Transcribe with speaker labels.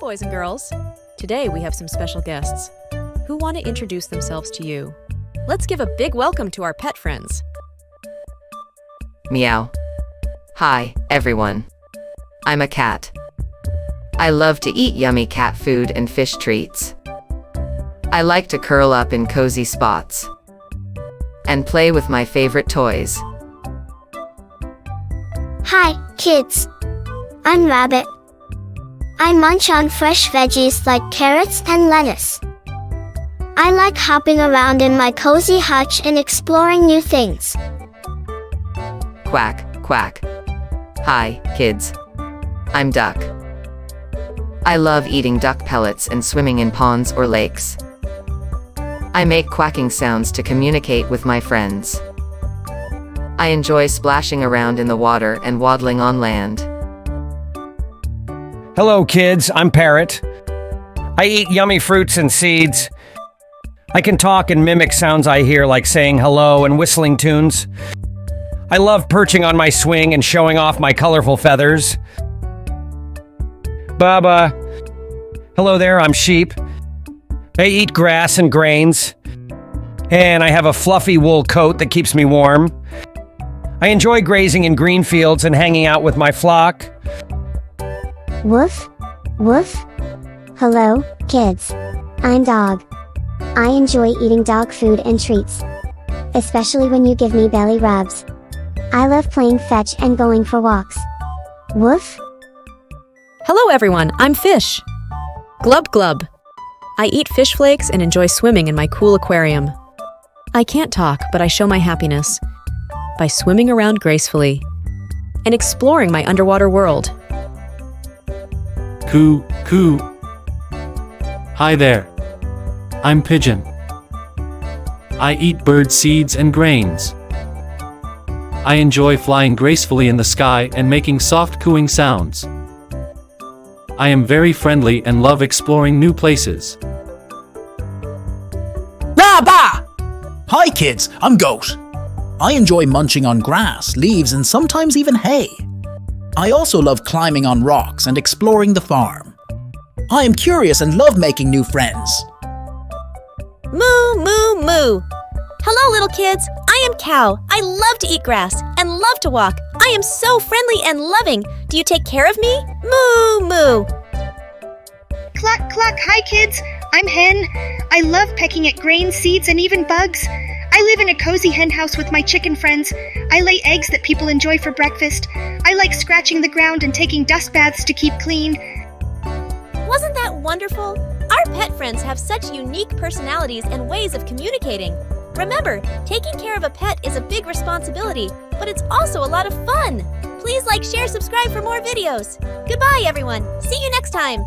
Speaker 1: boys and girls. Today we have some special guests who want to introduce themselves to you. Let's give a big welcome to our pet friends.
Speaker 2: Meow. Hi, everyone. I'm a cat. I love to eat yummy cat food and fish treats. I like to curl up in cozy spots and play with my favorite toys.
Speaker 3: Hi, kids. I'm Rabbit. I munch on fresh veggies like carrots and lettuce. I like hopping around in my cozy hutch and exploring new things.
Speaker 2: Quack, quack. Hi, kids. I'm Duck. I love eating duck pellets and swimming in ponds or lakes. I make quacking sounds to communicate with my friends. I enjoy splashing around in the water and waddling on land.
Speaker 4: Hello, kids. I'm Parrot. I eat yummy fruits and seeds. I can talk and mimic sounds I hear, like saying hello and whistling tunes. I love perching on my swing and showing off my colorful feathers. Baba. Hello there, I'm Sheep. I eat grass and grains. And I have a fluffy wool coat that keeps me warm. I enjoy grazing in green fields and hanging out with my flock.
Speaker 5: Woof, woof. Hello, kids. I'm Dog. I enjoy eating dog food and treats, especially when you give me belly rubs. I love playing fetch and going for walks. Woof.
Speaker 1: Hello everyone, I'm Fish. Glub glub. I eat fish flakes and enjoy swimming in my cool aquarium. I can't talk, but I show my happiness by swimming around gracefully and exploring my underwater world.
Speaker 6: Coo, coo. Hi there. I'm Pigeon. I eat bird seeds and grains. I enjoy flying gracefully in the sky and making soft cooing sounds. I am very friendly and love exploring new places.
Speaker 7: Bah! Hi kids, I'm Goat. I enjoy munching on grass, leaves, and sometimes even hay. I also love climbing on rocks and exploring the farm. I am curious and love making new friends.
Speaker 8: Moo, moo, moo. Hello, little kids. I am Cow. I love to eat grass and love to walk. I am so friendly and loving. Do you take care of me? Moo, moo.
Speaker 9: Cluck, cluck. Hi, kids. I'm Hen. I love pecking at grain, seeds, and even bugs. I live in a cozy hen house with my chicken friends. I lay eggs that people enjoy for breakfast. I like scratching the ground and taking dust baths to keep clean.
Speaker 8: Wasn't that wonderful? Our pet friends have such unique personalities and ways of communicating. Remember, taking care of a pet is a big responsibility, but it's also a lot of fun. Please like, share, subscribe for more videos. Goodbye, everyone. See you next time.